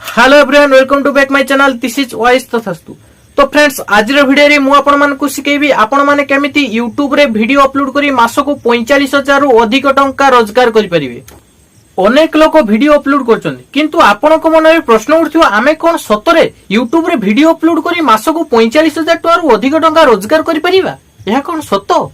Hello everyone, welcome to back my channel. This is voice Tathastu. तो friends, आज video रे मु आपण मानकु सिखेबी आपण माने केमिति YouTube रे वीडियो अपलोड करी मासको 45,000 रु अधिक टंका रोजगार करि परिबे। अनेक लोक वीडियो अपलोड करछन्ती, किंतु आपनक मन रे प्रश्न उठथियो आमे कोन सतरे YouTube रे वीडियो अपलोड करी मासको 45,000 टका रु अधिक टंका रोजगार करि परिबा? एहा कोन सत?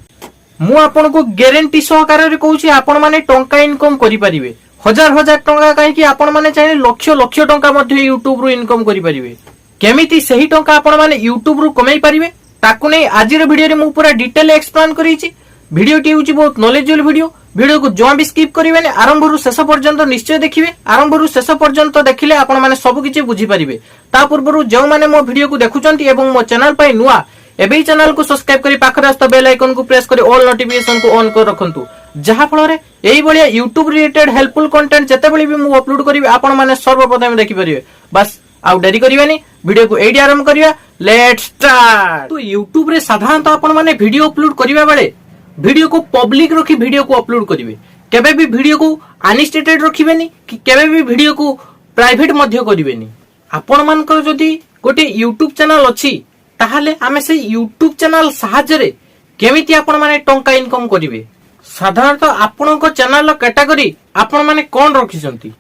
मु आपनको ग्यारंटी सहकार रे कहूची आपण माने टंका इनकम करि परिबे। हजार हजार टंका कहीं आपण माने चाहिए लक्ष लक्ष टंका मध्य यूट्यूब रु इनकम करि परिबे। केमिति सही टंका आपण माने यूट्यूब रु कमाई परिबे ताकू नै आजिर वीडियो रे मु पूरा डिटेल एक्सप्लेन करिछि। वीडियो टी होछि बहुत नॉलेजेबल वीडियो को जमा भी स्किप करिवेनी, आरंभ रु शेष पर्यंत निश्चय देखिबे। आरंभ रु शेष पर्यंत देखिले आपण माने सब किछि बुझी परिबे। ता पूर्व जो माने मो वीडियो को देखुचंती एवं मो चैनल पई नुआ एबे चैनल को सब्सक्राइब करी पाखरे आस्था बेल आइकन को प्रेस करी ऑल नोटिफिकेशन को ऑन कर रखंतु, जहा फल रे एई बलिया यूट्यूब रिलेटेड हेल्पफुल कंटेंट जते बली भी मु अपलोड करिवे आपण माने सर्वप्रथम देखि परिबे। बस आउ देरी करिवेनी, वीडियो को एडी आरंभ करिया। Let's start. तो यूट्यूब रे साधारणतः आपण माने वीडियो अपलोड करिवा बेले वीडियो को पब्लिक रखी वीडियो को अपलोड करिवे। केबे भी वीडियो को अनस्टेटेड रखिबेनी कि केबे भी वीडियो को प्राइवेट मध्य करिवेनी। आपण मानकर जदी गोटे यूट्यूब चैनल अछि ताहले आमे से यूट्यूब चैनल साहाय्य रे केमिति आपण माने टंका इनकम करिवे। साधारणतः आपणको चैनल कैटेगरी आपण माने कोन रखिसंती?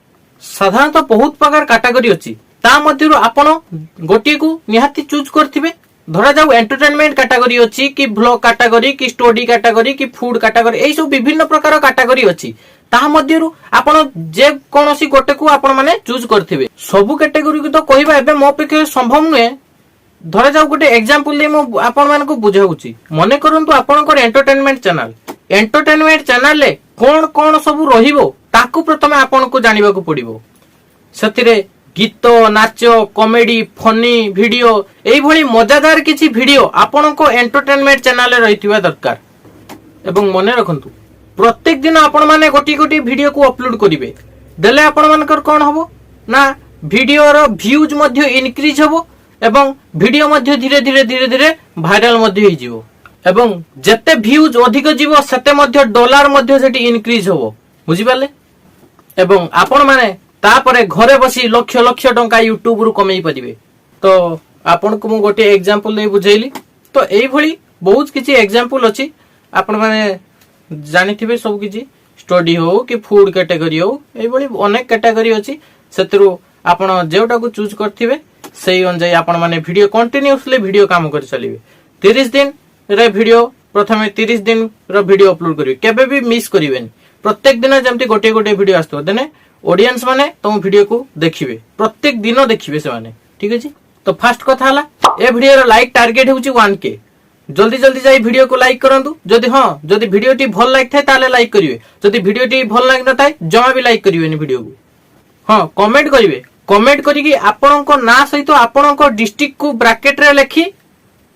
साधारणतः बहुत प्रकार कैटेगरी अछि, ता मध्यरु आपण गोटी को निहाती चूज करथिबे। धरा जाऊ एंटरटेनमेंट कैटेगरी अछि कि ब्लॉग कैटेगरी कि स्टोरी कैटेगरी कि फूड कैटेगरी, एई सब विभिन्न प्रकार कैटेगरी अछि। ता मध्यरु आपण जे कोनोसी गोटे को आपण माने चूज करथिबे। सब कैटेगरी को तो कहबा एबे मो पखे संभव नहे। धरा जाऊ गोटे एग्जांपल ले मो आपण मानको बुझाउची। मने करंतु आपणकर एंटरटेनमेंट चैनल ले कोन कोन सब रहिबो ताकू प्रथमे आपनको जानिबा को पड़िबो। सतिरे गीत, नाच, कॉमेडी, फनी वीडियो एई भली मजादार किछि वीडियो आपनको एंटरटेनमेंट चैनल रे रहितबा दरकार। एवं मने रखंतु प्रत्येक दिन आपण माने गोटी गोटी वीडियो को अपलोड करिवे। देले आपण मानकर कोन हबो ना वीडियो रो व्यूज मध्य इनक्रीज हबो एवं वीडियो मध्य धीरे धीरे वायरल मध्य होई जिवो। एवं जते व्यूज अधिक जीवो सेते मध्य डॉलर मध्य सेटी इनक्रीज होबो। बुझि पाले? एवं आपण माने तापरे घरे बसी लक्ष लक्ष टंका यूट्यूब रु कमाई परिबे। तो आपण को मु गोटे एग्जांपल दे बुझैली। तो एई भली बहुत किछि एग्जांपल अछि, आपण माने जानिथिबे सब किछि स्टडी हो कि फूड कैटेगरी हो, एई भली अनेक कैटेगरी अछि। सेतरु आपण जेउटा को चूज करथिबे सेई अनुसार आपण माने वीडियो कंटिन्यूअसली वीडियो काम कर चलिबे। 30 दिन रे वीडियो प्रथमे 30 दिन रो वीडियो अपलोड करिवे, केबे भी मिस करिवेनी। प्रत्येक दिन जेमति गोटे गोटे वीडियो आस्तो देने ऑडियंस माने तुम वीडियो को देखिबे, प्रत्येक दिन देखिबे से माने। ठीक अछि? तो फर्स्ट कथा हला ए वीडियो रो लाइक टारगेट होउची 1k। जल्दी जल्दी जाई वीडियो को लाइक करंतु। जदी वीडियो टी भल लाइक थाए ताले लाइक करिवे, जदी वीडियो टी भल लाग न थाए जमा भी लाइक करिवेनी वीडियो को। कमेंट करिवे। कमेंट करिकि आपणको ना सहित आपणको डिस्ट्रिक्ट को ब्रैकेट रे लिखि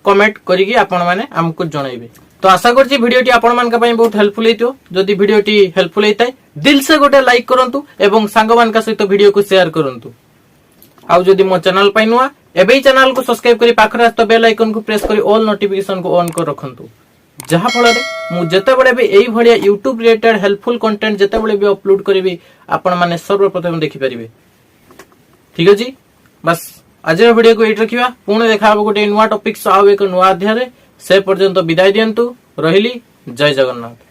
कमेंट करिकि आपण माने हमको जणाइबे। तो आशा करछि वीडियो टी आपण मानका पई बहुत हेल्पफुल हेतियो। जदी वीडियो टी हेल्पफुल हेताय दिल से गोटे लाइक करंतु एवं सांग मानका सहित वीडियो को शेयर करंतु। आउ जदी मो चैनल पई नुआ एबे चैनल को सब्सक्राइब करी पाखरे आस्था बेल आइकन को प्रेस करी ऑल नोटिफिकेशन को ऑन कर रखंतु, जहा फल रे मु जते बडे भी एई भलिया YouTube रिलेटेड हेल्पफुल कंटेंट जते बडे भी अपलोड करिवि आपण माने सर्वप्रथम देखि परिबे। ठीक अछि? बस आज वीडियो को एट रखिबा। पुणे देखा गोटे नुआ टॉपिक आउ एक नुआ अध्याय से पर्यंत विदाय दियंतु। रहिली। जय जगन्नाथ।